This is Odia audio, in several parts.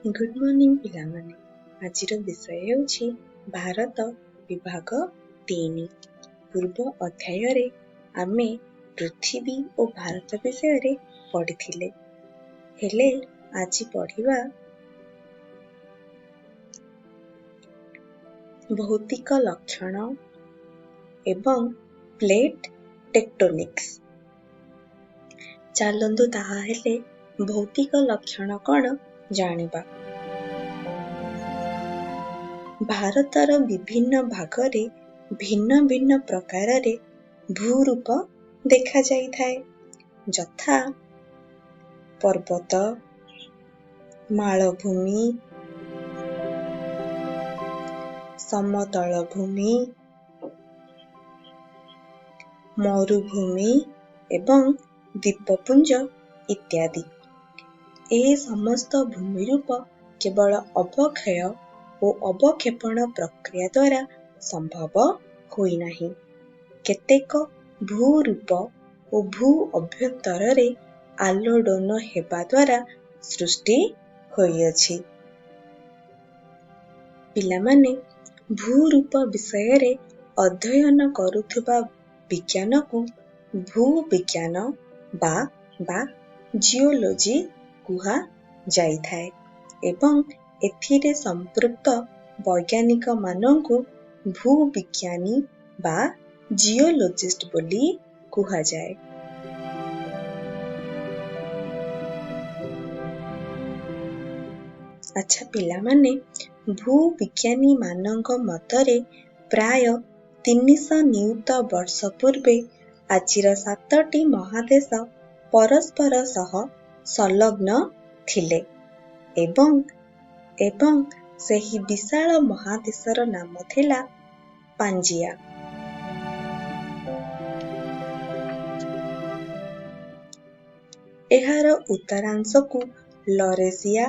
Good morning पिलामाने। आजिर विषय हेउछि भारत विभाग 3। पूर्व अध्याय आमे पृथ्वी और भारत विषय पढ़िथिले। हेले आज पढ़िबा भौतिक लक्षण एवं प्लेट टेक्टोनिक्स। चलंतु ताहा हेले भौतिक लक्षण कौन जानिबा। भारतर विभिन्न भागरे भिन्न भिन्न प्रकार भूरूप देखा जाइथाए, यथा पर्वत, मालभूमि, समतल भूमि, मरुभूमि एवं द्वीपपुंज इत्यादि। ए समस्त भूमिरूप केवल अवक्षय और अवक्षेपण प्रक्रिया द्वारा संभव होई नाही। केतेक भूरूप और भू अभ्यंतरे आलोडन हेबा द्वारा सृष्टि होइअछि। पिलामाने भूरूप विषय अध्ययन करुथिबा विज्ञान को भूविज्ञान बा जियोलॉजी कुहा जाइथाए एवं एथिरे संपृक्त वैज्ञानिक माननकु भूविज्ञानी बा जियोलॉजिस्ट बोली कुहा जाए। अच्छा पिलामाने भूविज्ञानी मानक मतरे प्राय 300 नियुत वर्ष पूर्वे आजिर 7टी महादेश परस्पर सह संलग्न थिले एवं सेही विशाल महादेशर नाम थिला पांजिया। एहार उत्तरांशकु लरेसिया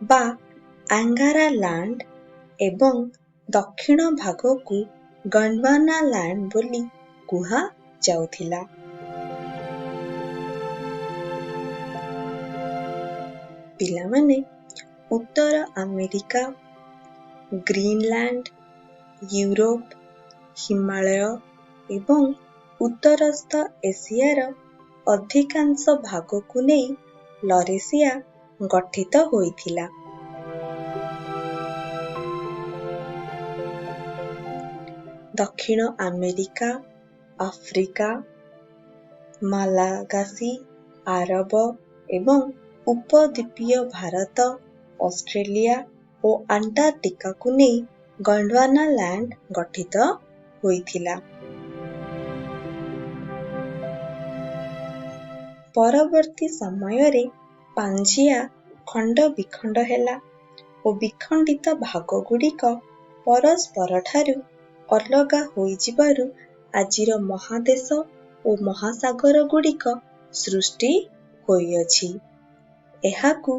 बा आंगारा लैंड एवं दक्षिण भागकु गंडवाना लैंड बोली कुहा जाउथिला। पिलामाने उत्तर अमेरिका, ग्रीनलैंड, यूरोप, हिमालय एवं उत्तरस्थ एशियार अधिकांश भागकु नेई लरेसिया गठित होइथिला। दक्षिण अमेरिका, आफ्रिका, मालागासी, आरब एवं उपद्वीपीय भारत, ऑस्ट्रेलिया और अंटार्कटिका को नहीं गंडवाना लैंड गठित होइथिला। परवर्ती समय रे पांजिया खंड विखंड हेला और विखंडित भाग गुड़िक परस्पर ठारू अलगा होई जिबारु आजिर महादेश और महासागर गुड़िक सृष्टि होइअछि। एहाकु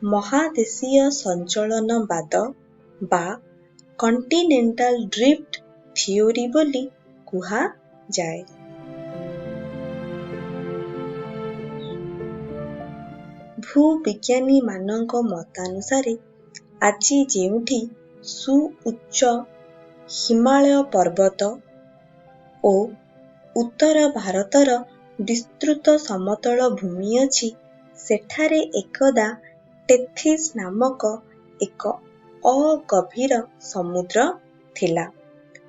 महादेशीय संचलनवाद बा कॉन्टिनेंटल ड्रिफ्ट थियोरी बोली कुहा जाए। भूविज्ञानी मानक मतानुसारे आजि जेउठी सुउच्च हिमालय पर्वत और उत्तर भारतर विस्तृत समतल भूमि अछि, सेठारे एकदा टेथिस नामक एक अगभीर समुद्र थिला।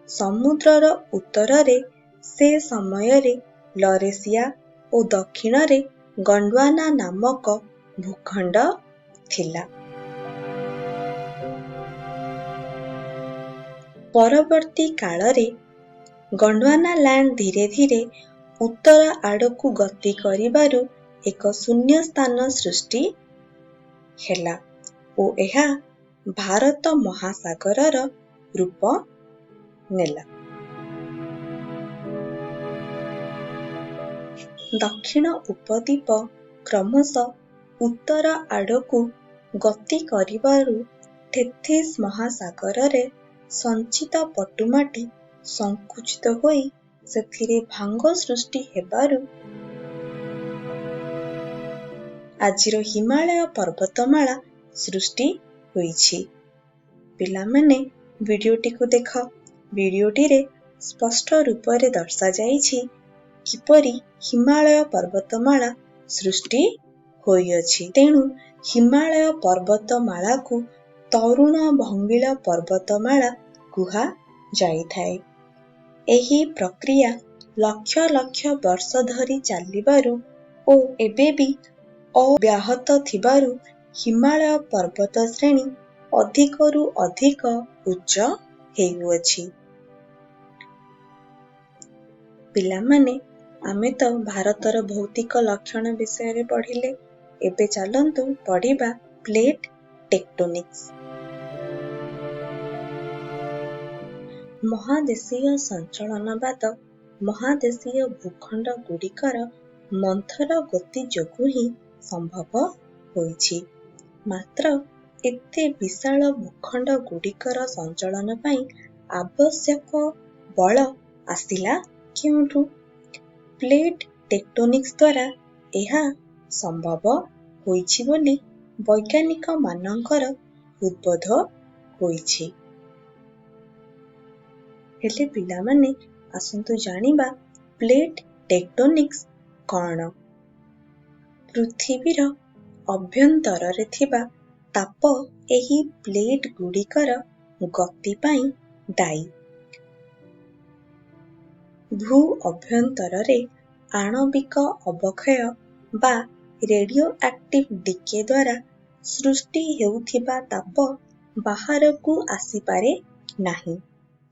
समुद्रर उत्तରରେ से समयरे लरेसिया और दक्षिणरे गंडवाना नामक भूखंड थिला। परवर्ती कालरे गंडवाना लैंड धीरे धीरे उत्तर आड़कू गति करिबारु एक शून्य स्थान सृष्टि हेला और एहा भारत महासागरर रूप नेला। दक्षिण उपद्वीप क्रमशः उत्तर आड़कू गति करिबारु टेथिस महासागररे संचित पटुमाटी संकुचित होई सेथिरे भांग सृष्टि हेबारु आजिर हिमालय पर्वतमाला सृष्टि ହୋଇଛି। ପିଲାମାନେ ଭିଡିଓଟିକୁ ଦେଖ। ଭିଡିଓଟିରେ ସ୍ପଷ୍ଟ ରୂପରେ ଦର୍ଶାଯାଇଛି କିପରି ହିମାଳୟ ପର୍ବତମାଳା ସୃଷ୍ଟି ହୋଇଅଛି। ତେଣୁ ହିମାଳୟ ପର୍ବତମାଳାକୁ ତରୁଣ ଭଙ୍ଗିଳ ପର୍ବତମାଳା କୁହାଯାଇଥାଏ। ଏହି ପ୍ରକ୍ରିୟା ଲକ୍ଷ ଲକ୍ଷ ବର୍ଷ ଧରି ଚାଲିବାରୁ ଓ ଏବେ ବି ଅବ୍ୟାହତ ଥିବାରୁ ହିମାଳୟ ପର୍ବତ ଶ୍ରେଣୀ ଅଧିକରୁ ଅଧିକ ଉଚ୍ଚ ହେଉଅଛି। ପିଲାମାନେ, ଆମେ ତ ଭାରତର ଭୌତିକ ଲକ୍ଷଣ ବିଷୟରେ ପଢ଼ିଲେ। ଏବେ ଚାଲନ୍ତୁ ପଢ଼ିବା ପ୍ଲେଟ୍ ଟେକ୍ଟୋନିକ୍ସ। ମହାଦେଶୀୟ ସଞ୍ଚଳନବାଦ ମହାଦେଶୀୟ ଭୂଖଣ୍ଡ ଗୁଡ଼ିକର ମନ୍ଥର ଗତି ଯୋଗୁଁ ହିଁ ସମ୍ଭବ ହୋଇଛି। ମାତ୍ର ଏତେ ବିଶାଳ ଭୂଖଣ୍ଡ ଗୁଡ଼ିକର ସଞ୍ଚଳନ ପାଇଁ ଆବଶ୍ୟକ ବଳ ଆସିଲା କେଉଁଠୁ? ପ୍ଲେଟ୍ ଟେକ୍ଟୋନିକ୍ସ ଦ୍ୱାରା ଏହା ସମ୍ଭବ ହୋଇଛି ବୋଲି ବୈଜ୍ଞାନିକମାନଙ୍କର ଉଦ୍ବୋଧ ହୋଇଛି। ହେଲେ ପିଲାମାନେ, ଆସନ୍ତୁ ଜାଣିବା ପ୍ଲେଟ୍ ଟେକ୍ଟୋନିକ୍ସ କ'ଣ? ପୃଥିବୀର ଅଭ୍ୟନ୍ତରରେ ଥିବା ତାପ ଏହି ପ୍ଲେଟ୍ ଗୁଡ଼ିକର ଗତି ପାଇଁ ଦାୟୀ। ଭୂ ଅଭ୍ୟନ୍ତରରେ ଆଣବିକ ଅବକ୍ଷୟ ବା ରେଡିଓ ଆକ୍ଟିଭ୍ ଡିକେ ଦ୍ୱାରା ସୃଷ୍ଟି ହେଉଥିବା ତାପ ବାହାରକୁ ଆସିପାରେ ନାହିଁ,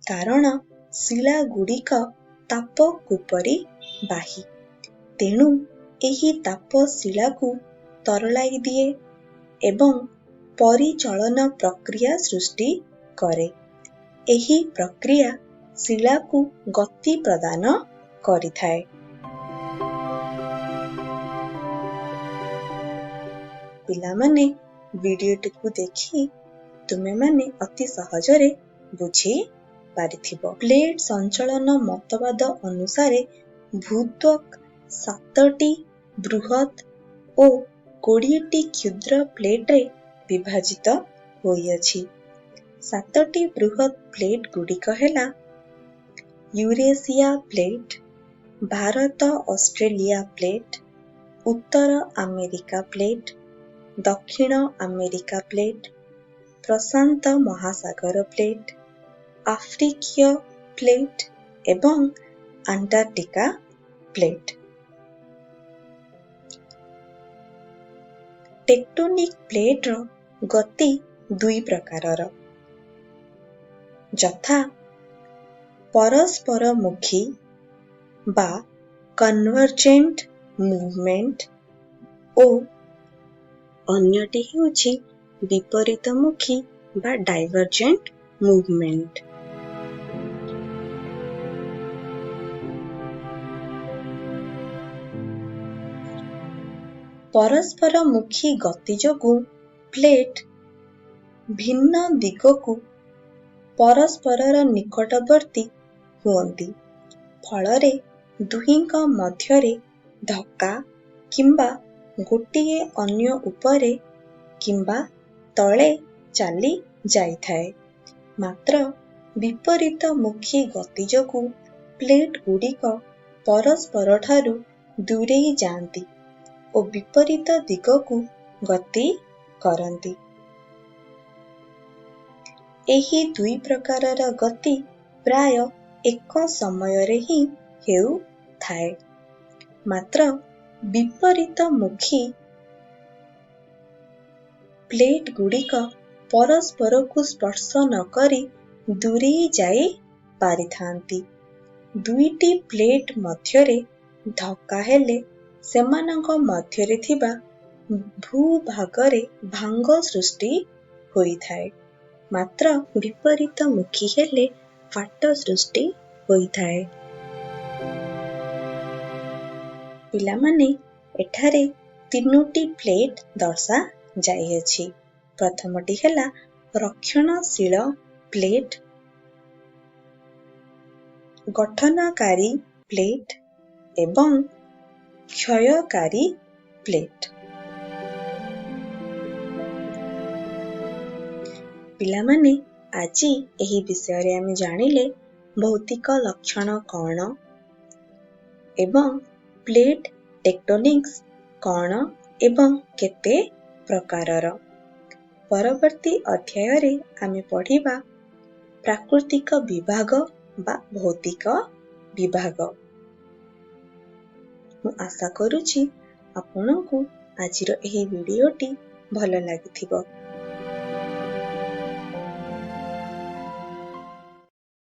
କାରଣ ଶିଳା ଗୁଡ଼ିକ ତାପ କୂପରେ ବାହୀ। ତେଣୁ ଏହି ତାପ ଶିଳାକୁ ତରଳାଇ ଦିଏ ଏବଂ ପରିଚଳନ ପ୍ରକ୍ରିୟା ସୃଷ୍ଟି କରେ। ଏହି ପ୍ରକ୍ରିୟା ଶିଳାକୁ ଗତି ପ୍ରଦାନ କରିଥାଏ। ପିଲାମାନେ, ଭିଡିଓଟିକୁ ଦେଖି ତୁମେମାନେ ଅତି ସହଜରେ ବୁଝି ପାରିଥିବ। ପ୍ଲେଟ୍ ସଞ୍ଚଳନ ମତବାଦ ଅନୁସାରେ ଭୂତ୍ୱକ 7ଟି ବୃହତ୍ ଓ 20ଟି କ୍ଷୁଦ୍ର ପ୍ଲେଟରେ ବିଭାଜିତ ହୋଇଅଛି। 7ଟି ବୃହତ୍ ପ୍ଲେଟ୍ ଗୁଡ଼ିକ ହେଲା Eurasia plate, Bharat Australia plate, ଉତ୍ତର ଆମେରିକା ପ୍ଲେଟ୍, ଦକ୍ଷିଣ ଆମେରିକା ପ୍ଲେଟ୍, ପ୍ରଶାନ୍ତ ମହାସାଗର ପ୍ଲେଟ୍, ଆଫ୍ରିକୀୟ ପ୍ଲେଟ୍ ଏବଂ ଆଣ୍ଟାର୍କଟିକା ପ୍ଲେଟ୍। ଟେକ୍ଟୋନିକ୍ ପ୍ଲେଟ୍ର ଗତି ଦୁଇ ପ୍ରକାରର, ଯଥା ପରସ୍ପରମୁଖୀ ବା କନଭର୍ଜେଣ୍ଟ ମୁଭମେଣ୍ଟ ଓ ଅନ୍ୟଟି ହେଉଛି ବିପରୀତମୁଖୀ ବା ଡାଇଭର୍ଜେଣ୍ଟ ମୁଭମେଣ୍ଟ। ପରସ୍ପରମୁଖୀ ଗତି ଯୋଗୁଁ ପ୍ଲେଟ୍ ଭିନ୍ନ ଦିଗକୁ ପରସ୍ପରର ନିକଟବର୍ତ୍ତୀ ହୁଅନ୍ତି, ଫଳରେ ଦୁହିଁଙ୍କ ମଧ୍ୟରେ ଧକ୍କା କିମ୍ବା ଗୋଟିଏ ଅନ୍ୟ ଉପରେ କିମ୍ବା ତଳେ ଚାଲି ଯାଇଥାଏ। ମାତ୍ର ବିପରୀତମୁଖୀ ଗତି ଯୋଗୁଁ ପ୍ଲେଟ୍ ଗୁଡ଼ିକ ପରସ୍ପରଠାରୁ ଦୂରେଇ ଯାଆନ୍ତି ଓ ବିପରୀତ ଦିଗକୁ ଗତି କରନ୍ତି। ଏହି ଦୁଇ ପ୍ରକାରର ଗତି ପ୍ରାୟ ଏକ ସମୟରେ ହିଁ ହେଉଥାଏ। ମାତ୍ର ବିପରୀତମୁଖୀ ପ୍ଲେଟ୍ ଗୁଡ଼ିକ ପରସ୍ପରକୁ ସ୍ପର୍ଶ ନକରି ଦୂରେଇ ଯାଇ ପାରିଥାନ୍ତି। ଦୁଇଟି ପ୍ଲେଟ୍ ମଧ୍ୟରେ ଧକ୍କା ହେଲେ ସେମାନଙ୍କ ମଧ୍ୟରେ ଥିବା ଭୂଭାଗରେ ଭାଙ୍ଗ ସୃଷ୍ଟି ହୋଇଥାଏ। ମାତ୍ର ବିପରୀତମୁଖୀ ହେଲେ ଫାଟ ସୃଷ୍ଟି ହୋଇଥାଏ। ପିଲାମାନେ, ଏଠାରେ ତିନୋଟି ପ୍ଲେଟ୍ ଦର୍ଶାଯାଇଅଛି। ପ୍ରଥମଟି ହେଲା ରକ୍ଷଣଶୀଳ ପ୍ଲେଟ୍, ଗଠନକାରୀ ପ୍ଲେଟ୍ ଏବଂ କ୍ଷୟକାରୀ ପ୍ଲେଟ୍। ପିଲାମାନେ ଆଜି ଏହି ବିଷୟରେ ଆମେ ଜାଣିଲେ ଭୌତିକ ଲକ୍ଷଣ କ'ଣ ଏବଂ ପ୍ଲେଟ୍ ଟେକ୍ଟୋନିକ୍ସ କ'ଣ ଏବଂ କେତେ ପ୍ରକାରର। ପରବର୍ତ୍ତୀ ଅଧ୍ୟାୟରେ ଆମେ ପଢ଼ିବା ପ୍ରାକୃତିକ ବିଭାଗ ବା ଭୌତିକ ବିଭାଗ। ମୁଁ ଆଶା କରୁଛି ଆପଣଙ୍କୁ ଆଜିର ଏହି ଭିଡ଼ିଓଟି ଭଲ ଲାଗିଥିବ।